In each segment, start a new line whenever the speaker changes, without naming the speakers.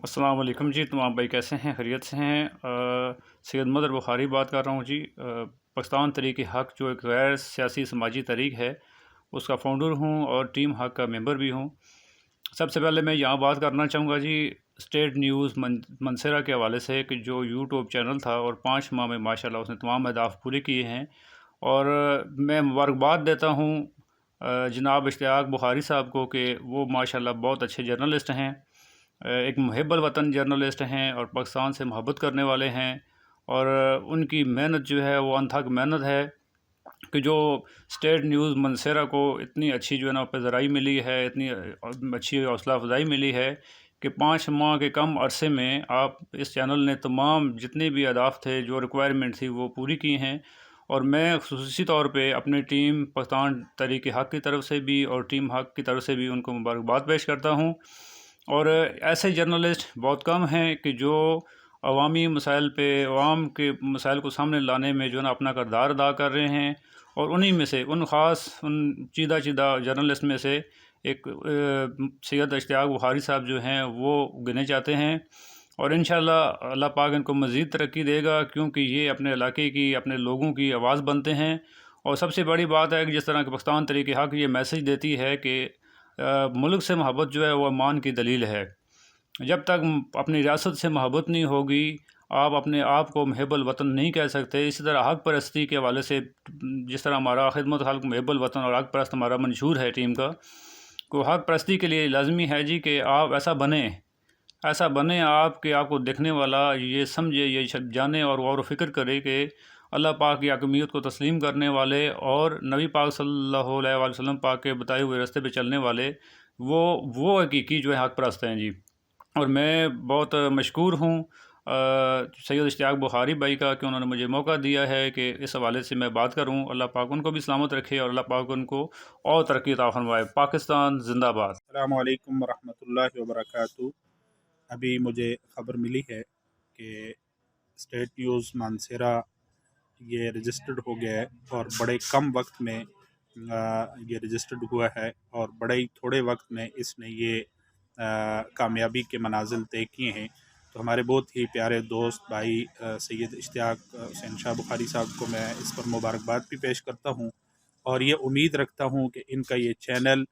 अस्सलाम वालेकुम जी। तमाम भाई कैसे हैं, खैरियत से हैं? सैयद मदर बुखारी बात कर रहा हूँ जी। पाकिस्तान तहरीक हक़ जो एक गैर सियासी समाजी तहरीक है, उसका फाउंडर हूँ और टीम हक़ का मेंबर भी हूँ। सबसे पहले मैं यहाँ बात करना चाहूँगा जी स्टेट न्यूज़ मंसेरा के हवाले से कि जो यूट्यूब चैनल था और 5 माह में माशाल्लाह उसने तमाम अहदाफ़ पूरे किए हैं। और मैं मुबारकबाद देता हूँ जनाब इश्तियाक बुखारी साहब को कि वो माशाल्लाह बहुत अच्छे जर्नलिस्ट हैं, एक मुहिब्बुल वतन जर्नलिस्ट हैं और पाकिस्तान से मोहब्बत करने वाले हैं। और उनकी मेहनत जो है वो अनथक मेहनत है कि जो स्टेट न्यूज़ मंसेरा को इतनी अच्छी जो है ना पेशराई मिली है, इतनी अच्छी हौसला अफजाई मिली है कि 5 माह के कम अरसे में आप इस चैनल ने तमाम जितने भी अहदाफ़ थे, जो रिक्वायरमेंट थी, वो पूरी की हैं। और मैं ख़ुसूसी तौर पे अपनी टीम पाकिस्तान तहरीक हक़ की तरफ से भी और टीम हक़ की तरफ से भी उनको मुबारकबाद पेश करता हूँ। और ऐसे जर्नलिस्ट बहुत कम हैं कि जो अवामी मसाइल पे अवाम के मसाइल को सामने लाने में जो है ना अपना किरदार अदा कर रहे हैं। और उन्हीं में से उन चीदा जर्नलिस्ट में से एक सैयद इश्तियाक बुखारी साहब जो हैं वो गिने जाते हैं। और इंशाअल्लाह अल्लाह पाक इनको मज़ीद तरक्की देगा, क्योंकि ये अपने इलाके की, अपने लोगों की आवाज़ बनते हैं। और सबसे बड़ी बात है कि जिस तरह कि पाकिस्तान तहरीक हक़ ये मैसेज देती है कि मुल्क से मोहब्बत जो है वो ईमान की दलील है। जब तक अपनी रियासत से मोहब्बत नहीं होगी, आप अपने आप को मुहिब्बुल वतन नहीं कह सकते। इसी तरह हक़ परस्ती के हवाले से जिस तरह हमारा खिदमत खल्क़ मुहिब्बुल वतन और हक़ परस्त हमारा मंशूर है टीम का, को हक़ परस्ती के लिए लाज़मी है जी कि आप ऐसा बने आप कि आपको देखने वाला ये समझे, ये जाने और गौर व फ़िक्र करे कि अल्लाह पाक की हकमियत को तस्लीम करने वाले और नबी पाक सल्लल्लाहु अलैहि वसल्लम पाक के बताए हुए रास्ते पे चलने वाले वो हकीकी जो है हक़ परस्त हैं जी। और मैं बहुत मशकूर हूँ सैयद इश्तियाक बुखारी भाई का कि उन्होंने मुझे मौका दिया है कि इस हवाले से मैं बात करूँ। अल्लाह पाक उनको भी सलामत रखे और अल्लाह पाक उनको और तरक्की अता फरमाए। पाकिस्तान ज़िंदाबाद।
अस्सलामु अलैकुम वरहमतुल्लाहि वबरकातुहू। अभी मुझे ख़बर मिली है कि स्टेट न्यूज़ मानसेरा ये रजिस्टर्ड हो गया है और बड़े कम वक्त में ये रजिस्टर्ड हुआ है और बड़े ही थोड़े वक्त में इसने ये कामयाबी के मनाजिल तय किए हैं। तो हमारे बहुत ही प्यारे दोस्त भाई सैयद इश्तियाक हुसैन शाह बुखारी साहब को मैं इस पर मुबारकबाद भी पेश करता हूँ और ये उम्मीद रखता हूँ कि इनका ये चैनल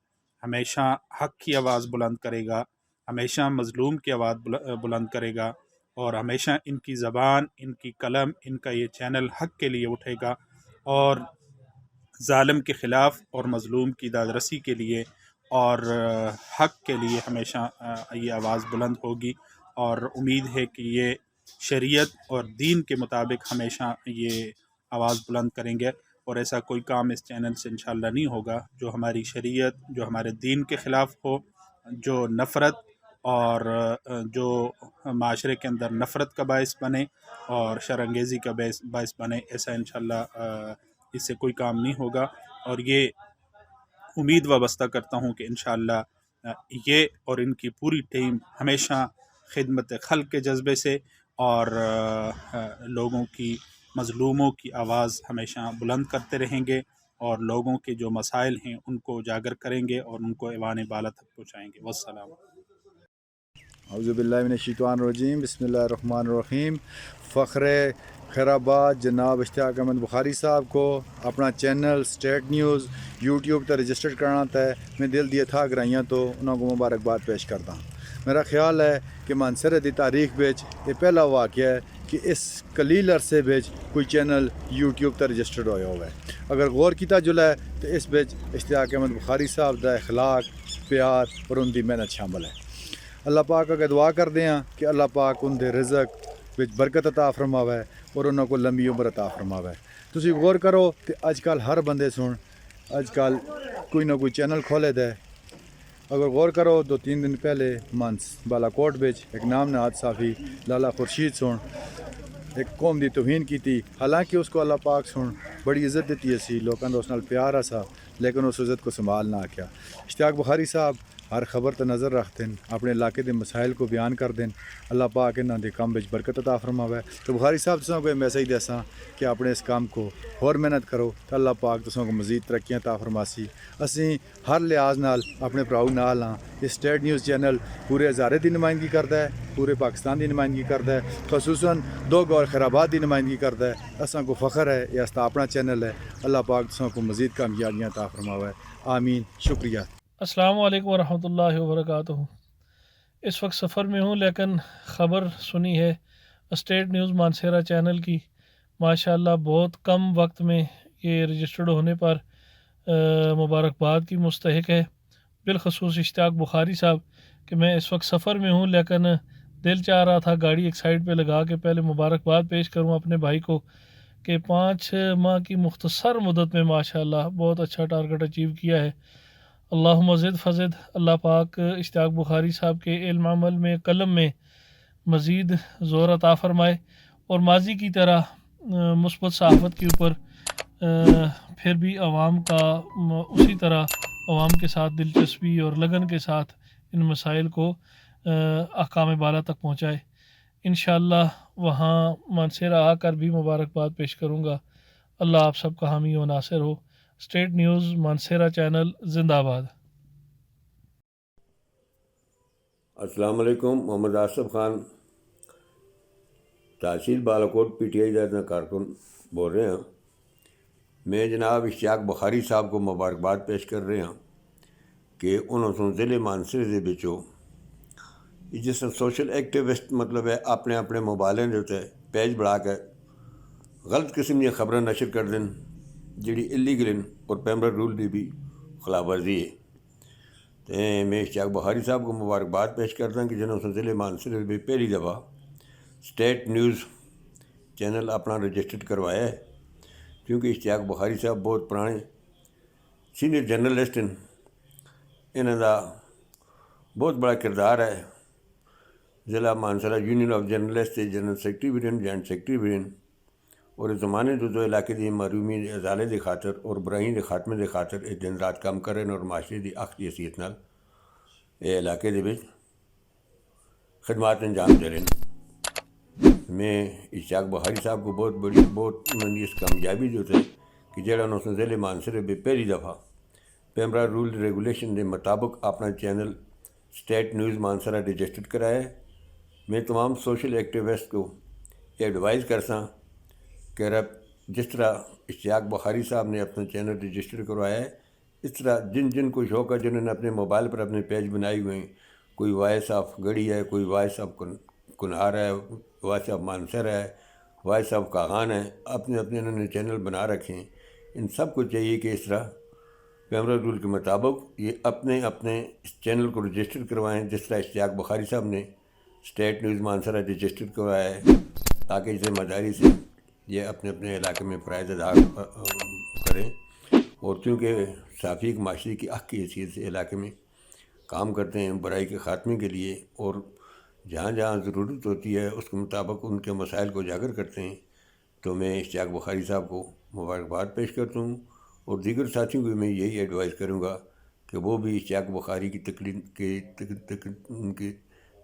हमेशा हक़ की आवाज़ बुलंद करेगा, हमेशा मज़लूम की आवाज़ बुलंद करेगा और हमेशा इनकी ज़बान, इनकी कलम, इनका ये चैनल हक़ के लिए उठेगा और ज़ालिम के ख़िलाफ़ और मज़लूम की दादरसी के लिए और हक़ के लिए हमेशा ये आवाज़ बुलंद होगी। और उम्मीद है कि ये शरीयत और दीन के मुताबिक हमेशा ये आवाज़ बुलंद करेंगे और ऐसा कोई काम इस चैनल से इंशाअल्लाह नहीं होगा जो हमारी शरीयत, जो हमारे दीन के ख़िलाफ़ हो, जो नफ़रत और जो माशरे के अंदर नफ़रत का बायस बने और शर्अंगेज़ी का बायस बने। ऐसा इंशाअल्लाह इससे कोई काम नहीं होगा और ये उम्मीद वाबस्ता करता हूँ कि इंशाअल्लाह ये और इनकी पूरी टीम हमेशा खिदमत खल्क़ के जज्बे से और लोगों की, मज़लूमों की आवाज़ हमेशा बुलंद करते रहेंगे और लोगों के जो मसाइल हैं उनको उजागर करेंगे और उनको ऐवान बाला तक पहुँचाएँगे। वस्सलाम।
औज़ुबिल्लाहि मिनश्शैतानिर्रजीम, बिस्मिल्लाहिर्रहमानिर्रहीम। फ़ख्र खैराबाद जनाब इश्तियाक अहमद बुखारी साहब को अपना चैनल स्टेट न्यूज़ यूट्यूब पर रजिस्टर्ड कराना था। मैं दिल दिए था कराइयाँ तो उन्होंने मुबारकबाद पेश करता हूँ। मेरा ख्याल है कि मानसरे दी तारीख बिच ये पहला वाक़या है कि इस कलील अरसे बिच कोई चैनल यूट्यूब पर रजिस्टर्ड होया हुआ है। अगर गौर किया जुला है तो इस बिच इश्तियाक अहमद बुखारी साहब का अखलाक, प्यार और उनकी मेहनत शामिल है। अल्लाह पाक अगर दुआ करते हैं कि अल्लाह पाक उनके रिज़क विच बरकत अता फरमावे और उन्होंने को लंबी उम्र अता फरमावे। तुसी गौर करो कि अजकल हर बंदे सुन अजकल कोई ना कोई चैनल खोले दे। अगर गौर करो 2-3 दिन पहले मानस बालाकोट बिच एक नाम नहाद साफ़ी लाला खुर्शीद सुन एक कौम की तौहीन की थी। हालांकि उसको अल्लाह पाक सुन बड़ी इज्जत दी सी, लोगों का उस नाल प्यार सा, लेकिन उस इज्जत को संभाल ना आख्या। इश्तियाक बुखारी साहब ہر خبر تے نظر رکھتے ہیں، اپنے علاقے دے مسائل کو بیان کر دیں۔ اللہ پاک انہاں دے کام وچ برکت عطا فرماوے۔ تو بخاری صاحب تساں کو میسج دساں کہ اپنے اس کام کو اور محنت کرو تو اللہ پاک تساں کو مزید ترقیاں عطا فرماسی۔ اسی ہر لحاظ نال اپنے بھراؤ نال ہاں۔ یہ اسٹیٹ نیوز چینل پورے ہزارے دی نمائندگی کرتا ہے، پورے پاکستان دی نمائندگی کرتا ہے، خصوصاً دو گور خیرآباد دی نمائندگی کرتا ہے۔ اساں کو فخر ہے، یہ استا اپنا چینل ہے۔ اللہ پاک تساں کو مزید کامیابیاں عطا فرماوے، آمین۔ شکریہ۔
السلام علیکم ورحمۃ اللہ وبرکاتہ۔ اس وقت سفر میں ہوں لیکن خبر سنی ہے اسٹیٹ نیوز مانسہرہ چینل کی، ماشاءاللہ بہت کم وقت میں یہ رجسٹرڈ ہونے پر مبارکباد کی مستحق ہے، بالخصوص اشتیاق بخاری صاحب کہ میں اس وقت سفر میں ہوں لیکن دل چاہ رہا تھا گاڑی ایک سائڈ پہ لگا کے پہلے مبارکباد پیش کروں اپنے بھائی کو کہ 5 ماہ کی مختصر مدت میں ماشاءاللہ بہت اچھا ٹارگٹ اچیو کیا ہے۔ اللہم زد فزد۔ اللہ پاک اشتیاق بخاری صاحب کے علم عمل میں قلم میں مزید زور عطا فرمائے اور ماضی کی طرح مثبت صحافت کے اوپر پھر بھی عوام کا اسی طرح عوام کے ساتھ دلچسپی اور لگن کے ساتھ ان مسائل کو احکام بالا تک پہنچائے۔ انشاءاللہ وہاں مانسہرہ آ کر بھی مبارکباد پیش کروں گا۔ اللہ آپ سب کا حامی و ناصر ہو۔ اسٹیٹ نیوز مانسہرہ چینل زندہ باد۔
السلام علیکم، محمد آصف خان، تحصیل بالاکوٹ پی ٹی آئی کا کارکن بول رہے ہیں۔ میں جناب اشتیاق بخاری صاحب کو مبارکباد پیش کر رہے ہیں کہ انہوں نے ضلع مانسہرہ دے بچوں جس سوشل ایکٹیوسٹ مطلب ہے اپنے موبائلیں جو تے پیج بڑھا کے غلط قسم کی خبریں نشر کر دیں جڑی اللیگل ہیں اور پیمرا رول دی بھی خلاف ورزی ہے۔ تو میں اشتیاق بخاری صاحب کو مبارکباد پیش کرتا ہوں کہ جنہوں نے ضلع مانسہرہ میں پہلی دفعہ اسٹیٹ نیوز چینل اپنا رجسٹرڈ کروایا ہے، کیونکہ اشتیاق بخاری صاحب بہت پرانے سینئر جرنلسٹ ہیں، انہوں کا بہت بڑا کردار ہے۔ ضلع مانسہرہ یونین آف جرنلسٹ کے جنرل سیکرٹری بھی ہیں، جوائنٹ سیکرٹری بھی ہیں، اور اس زمانے جو علاقے کی محرومی ازالے کی خاطر اور برائیوں کے خاتمے کی خاطر یہ دن رات کام کر رہے ہیں اور معاشرے کی اخ کی حیثیت نال یہ علاقے کے خدمات انجام دے رہے ہیں۔ میں اشتیاق بخاری صاحب کو بہت اس کامیابی جو ہے کہ جہاں انہوں نے ضلع مانسہرہ میں پہلی دفعہ پیمرا رول ریگولیشن کے مطابق اپنا channel state news Mansehra registered کرایا ہے۔ میں تمام سوشل ایکٹیوسٹ کو ایڈوائز کرساں کہ جس طرح اشتیاق بخاری صاحب نے اپنا چینل رجسٹر کروایا ہے، اس طرح جن کو شوق ہے، جنہوں نے اپنے موبائل پر اپنے پیج بنائے ہوئے ہیں، کوئی وائس آف گڑھی ہے، کوئی وائس آف کنہار ہے، وائس آف مانسہرہ ہے، وائس آف کاغان ہے، اپنے انہوں نے چینل بنا رکھے ہیں۔ ان سب کو چاہیے کہ اس طرح پیمرا رول کے مطابق یہ اپنے اس چینل کو رجسٹر کروائیں، جس طرح اشتیاق بخاری صاحب نے اسٹیٹ نیوز مانسہرہ رجسٹر کروایا ہے، تاکہ اس ذمہ داری سے یہ اپنے علاقے میں فرائض ادا کریں، اور چونکہ صحافی ایک معاشرے کی اخ کی حیثیت سے علاقے میں کام کرتے ہیں برائی کے خاتمے کے لیے، اور جہاں جہاں ضرورت ہوتی ہے اس کے مطابق ان کے مسائل کو اجاگر کرتے ہیں۔ تو میں اشتیاق بخاری صاحب کو مبارکباد پیش کرتا ہوں، اور دیگر ساتھیوں کو میں یہی ایڈوائز کروں گا کہ وہ بھی اشتیاق بخاری کی ان کی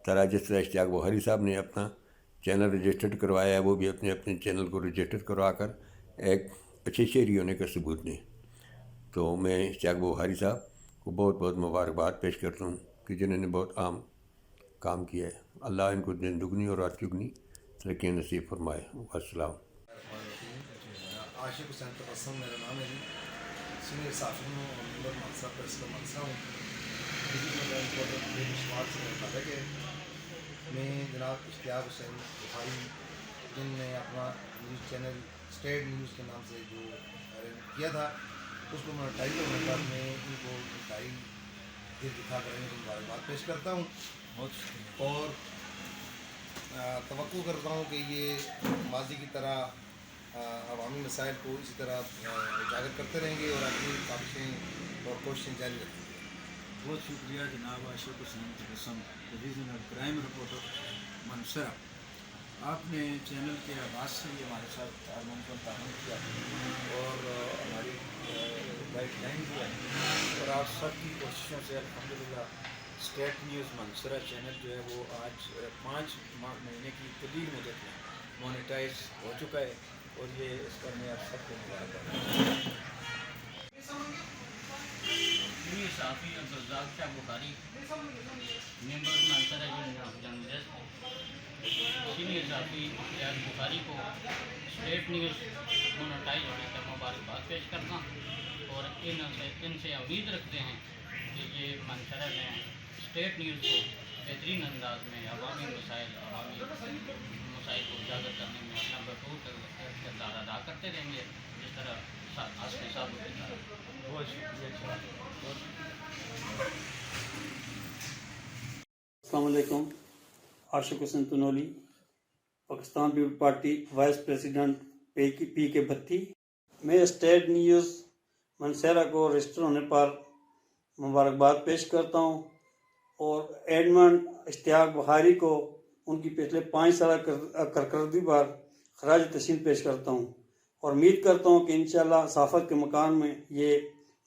طرح جس طرح اشتیاق بخاری صاحب نے اپنا چینل رجسٹرڈ کروایا ہے، وہ بھی اپنے چینل کو رجسٹر کروا کر ایک اچھے شہری ہونے کا ثبوت دیں۔ تو میں اشتیاق بخاری صاحب کو بہت مبارکباد پیش کرتا ہوں کہ جنہوں نے بہت عام کام کیا ہے۔ اللہ ان کو دن دگنی اور رات چگنی ترقی نصیب فرمائے۔ السلام۔
عاشق حسین تبسم میرا نام ہے جی، سینئر صحافی ہوں اور ممبر مانسہرہ پریس کا منصب ہوں۔ شمار سے متعلق ہے، میں جناب اشتیاق حسین بخاری جن نے اپنا نیوز چینل اسٹیٹ نیوز کے نام سے جو کیا تھا، اس کو میں 2.5 ہونے کے بعد میں ان کو 2.5 دل دکھا کر ان کو مبارکباد پیش کرتا ہوں، اور توقع کرتا ہوں کہ یہ ماضی کی طرح عوامی مسائل کو اسی طرح اجاگر کرتے رہیں گے اور اپنی کاوشیں اور کوششیں جاری رکھیں گے۔
بہت شکریہ جناب عاشق حسین تبسم، ڈویژنل کرائم رپورٹر مانسہرہ۔ آپ نے چینل کے آغاز سے ہی ہمارے ساتھ تعاون کیا اور ہماری گائیڈ لائن بھی ہے، اور آپ سب کی کوششوں سے الحمدللہ स्टेट न्यूज़ मंसरा चैनल जो है वो आज 5 महीने की कलील मुदत में मोनेटाइज हो चुका है और ये इस पर मैं आप सबको मुबारकबाद
साफ़ी Abdulrazzaq Shah Bukhari member Mansehra journalist senior साफ़ी इश्तियाक बुखारी को स्टेट न्यूज़ मोनेटाइज होने पर मुबारकबाद पेश करना और इनसे उम्मीद रखते हैं कि ये मंसरा में स्टेट न्यूज़ को बेहतरीन अंदाज में अवामी मसाइल को उजागर करने में अपना भरपूर किरदार अदा करते रहेंगे, जिस तरह आसमी साहब की तरह। बहुत शुक्रिया।
अस्सलाम वालेकुम। Ashiq Hussain Tanoli, Pakistan people party vice president P K Bhatti. मैं स्टेट न्यूज़ मंसेरा को रजिस्टर होने पर मुबारकबाद पेश करता हूँ और एडमंड इश्तियाक बुखारी को उनकी पिछले 5 साल कारकर्दगी पर खराज तहसीन पेश करता हूँ और उम्मीद करता हूँ कि इंशाअल्लाह सहाफ़त के मकान में ये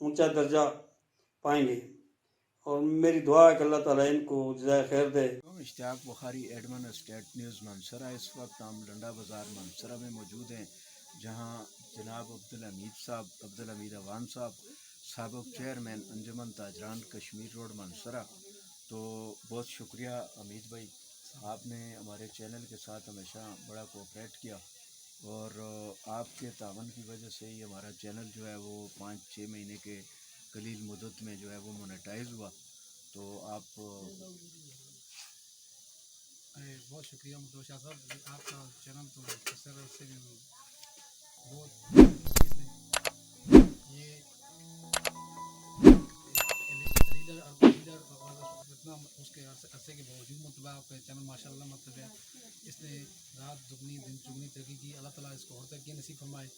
ऊंचा दर्जा पाएंगे और मेरी दुआ है कि अल्लाह ताला इनको जज़ाए खैर दे।
Ishtiaq Bukhari admin state news Mansehra. इस वक्त हम लंडा बाज़ार मंसरा में मौजूद हैं, जहां जनाब अब्दुल हमीद साहब, अब्दुल हमीद अवान साहब, साबिक़ चेयरमैन अंजुमन ताजरान कश्मीर रोड मंसरा। तो बहुत शुक्रिया हमीद भाई, आपने हमारे चैनल के साथ हमेशा बड़ा कोऑपरेट किया और आपके तावन की वजह से ही हमारा चैनल जो है वो 5-6 महीने के कलील मुद्दत में जो है वो मोनेटाइज हुआ। तो आप
बहुत शुक्रिया मुद्दो शाह साहब, आपका चैनल तो से बहुत ये इतना उसके अरसे के बावजूद मतलब आपका चैनल माशाल्लाह मतलब है, इसने रात दुगनी दिन चुगनी तरक्की की। अल्लाह ताला इसको और तरक्की नसीब फरमाए।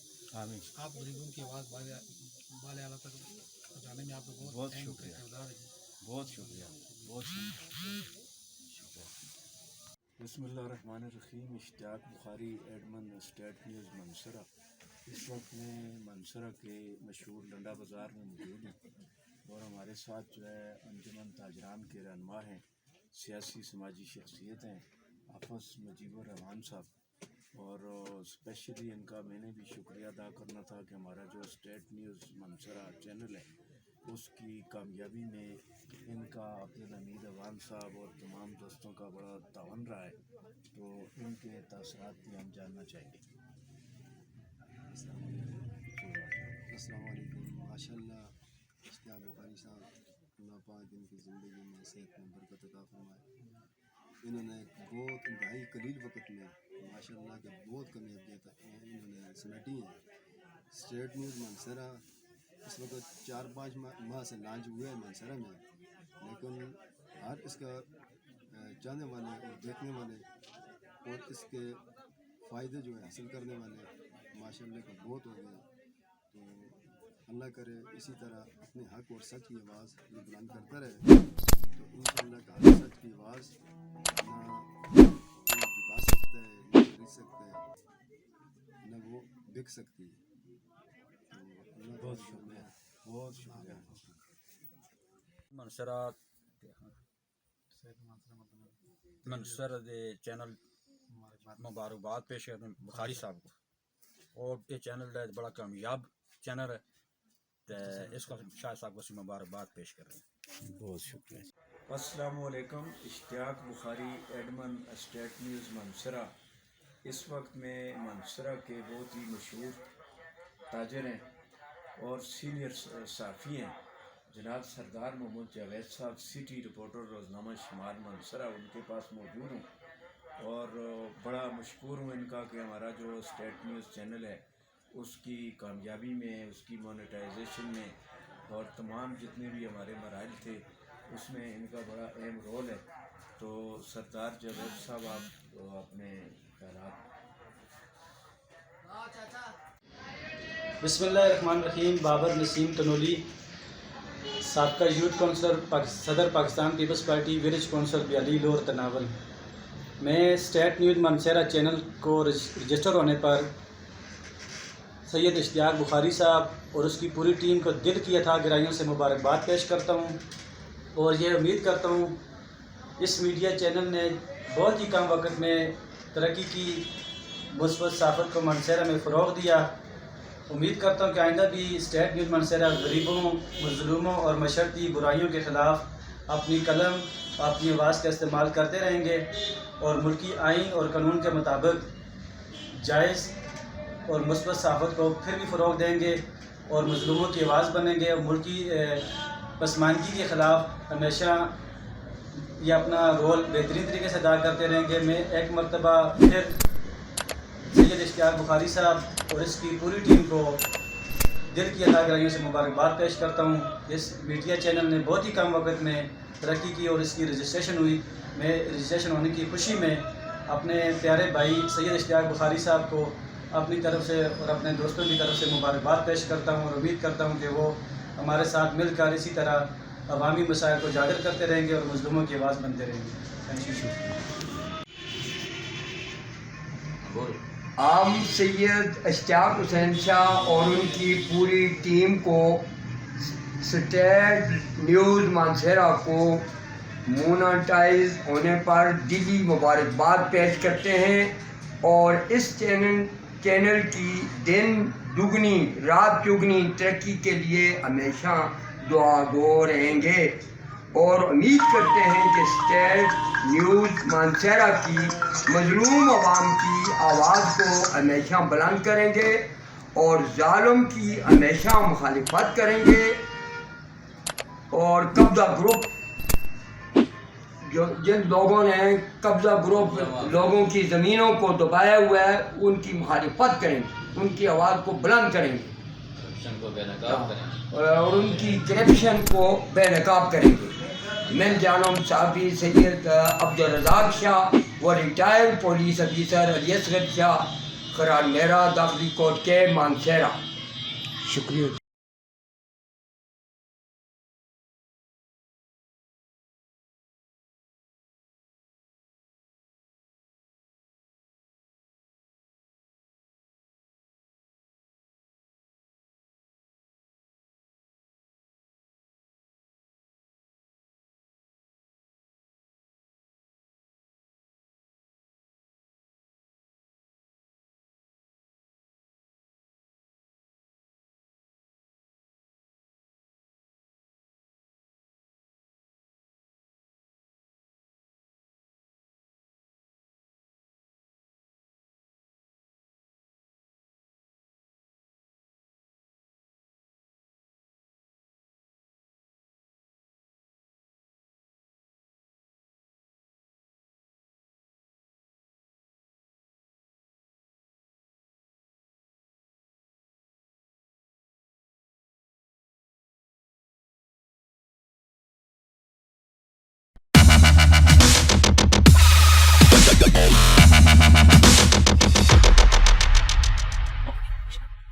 आमीन। आप गरीबों की आवाज़ वाले आला तक पहुँचाने में आपका बहुत शुक्रिया।
बहुत शुक्रिया, बहुत शुक्रिया। बिस्मिल्लाहिर्रहमानिर्रहीम। Ishtiaq Bukhari admin state news Mansehra. इस वक्त में मंसरा के मशहूर लंडा बाज़ार में मौजूद हैं और हमारे साथ जो है अंजुमन ताजरान के रहनुमा हैं, सियासी समाजी शख्सियत हैं, हाफ़िज़ मुजीबुर रहमान साहब। और स्पेशली इनका मैंने भी शुक्रिया अदा करना था कि हमारा जो स्टेट न्यूज़ मंसरा चैनल है उसकी कामयाबी में इनका, अब्दुल हमीद अवान साहब और तमाम दोस्तों का बड़ा तावन रहा है। तो इनके तासरात भी हम जानना चाहेंगे।
अस्सलाम वालेकुम। माशाल्लाह इश्तियाक बुखारी साहब, अल्लाह पाक इनकी ज़िंदगी में सेहत में बरकत अता फरमाए। इन्होंने बहुत इंतहाई कलील वक्त में माशाल्लाह के बहुत कामयाबियाँ इन्होंने समेटी हैं। स्टेट न्यूज़ मंसरा इस वक्त 4-5 माह से लॉन्च हुआ है मंसरा में, लेकिन हर इसका चाहने वाले और देखने वाले और इसके फ़ायदे जो है हासिल करने वाले माशाल्लाह का बहुत हो गया। तो अल्लाह करे इसी तरह अपने हक और सच की आवाज़ ये बुलंद करता रहे, तो इंशाअल्लाह का सच की आवाज़ ना कोई झुका सकता है, ना खरीद सकता है, ना वो बिक सकती है। तो बहुत शुक्रिया, बहुत शुक्रिया।
मंसरा दे चैनल मुबारकबाद पेश करते हैं बुखारी साहब को, और ये चैनल बड़ा कामयाब चैनल है, तो इसको शाह साहब को मुबारकबाद पेश कर रहे हैं।
बहुत शुक्रिया।
अस्सलाम वालेकुम। Ishtiaq Bukhari admin state news Mansehra. इस वक्त में मंसरा के बहुत ही मशहूर ताजर हैं और सीनियर साफ़ी हैं, जनाब सरदार मोहम्मद जावेद साहब, सिटी रिपोर्टर रोज़नामा शुमार मंसरा, उनके पास मौजूद हूँ और बड़ा मशकूर हूँ इनका कि हमारा जो स्टेट न्यूज़ चैनल है उसकी कामयाबी में, उसकी मोनेटाइजेशन में और तमाम जितने भी हमारे मराइल थे उसमें इनका बड़ा अहम रोल है। तो सरदार जावेद साहब आप अपने ख्यालात।
बिस्मिल्लाहिर्रहमानिर्रहीम। बाबर नसीम तनोली, साबका यूथ काउंसलर, सदर Pakistan peoples party, village council Biyali lower Tanawal. मैं स्टेट न्यूज़ मंसरा चैनल को रजिस्टर होने पर सैयद इश्तियाक बुखारी साहब और उसकी पूरी टीम को दिल की अथाह गहराइयों से मुबारकबाद पेश करता हूँ اور یہ امید کرتا ہوں اس میڈیا چینل نے بہت ہی کم وقت میں ترقی کی، مثبت صحافت کو مانسہرہ میں فروغ دیا۔ امید کرتا ہوں کہ آئندہ بھی اسٹیٹ نیوز مانسہرہ غریبوں، مظلوموں اور معاشرتی برائیوں کے خلاف اپنی قلم، اپنی آواز کا استعمال کرتے رہیں گے اور ملکی آئین اور قانون کے مطابق جائز اور مثبت صحافت کو پھر بھی فروغ دیں گے اور مظلوموں کی آواز بنیں گے اور ملکی پسماندگی کے خلاف ہمیشہ یہ اپنا رول بہترین طریقے سے ادا کرتے رہیں گے۔ میں ایک مرتبہ پھر سید اشتیاق بخاری صاحب اور اس کی پوری ٹیم کو دل کی عطا گرائیوں سے مبارکباد پیش کرتا ہوں۔ اس میڈیا چینل نے بہت ہی کم وقت میں ترقی کی اور اس کی رجسٹریشن ہوئی۔ میں رجسٹریشن ہونے کی خوشی میں اپنے پیارے بھائی سید اشتیاق بخاری صاحب کو اپنی طرف سے اور اپنے دوستوں کی طرف سے مبارکباد پیش کرتا ہوں اور امید کرتا ہوں کہ وہ ہمارے ساتھ مل کر اسی طرح عوامی مسائل کو اجاگر کرتے رہیں گے اور مظلوموں کی آواز بنتے رہیں گے۔ Thank you.
عام سید اشتیاق حسین شاہ اور ان کی پوری ٹیم کو اسٹیٹ نیوز مانسہرہ کو مونیٹائز ہونے پر دلی مبارکباد پیش کرتے ہیں اور اس چینل کی دن دگنی رات چگنی ترقی کے لیے ہمیشہ دعا گو رہیں گے اور امید کرتے ہیں کہ اسٹیٹ نیوز مانسہرہ کی مظلوم عوام کی آواز کو ہمیشہ بلند کریں گے اور ظالم کی ہمیشہ مخالفت کریں گے اور قبضہ گروپ جن لوگوں نے قبضہ گروپ لوگوں کی زمینوں کو دبایا ہوا ہے ان کی مخالفت کریں گے، ان کی آواز کو بلند کریں گے اور ان کی کرپشن کو بے نقاب کریں گے۔ میں جانم صحافی سید عبدالرزاق شاہ و retired police officer Ali Asghar شاہ، خران میرا، داخلی کوٹ کے مانسہرہ۔
شکریہ۔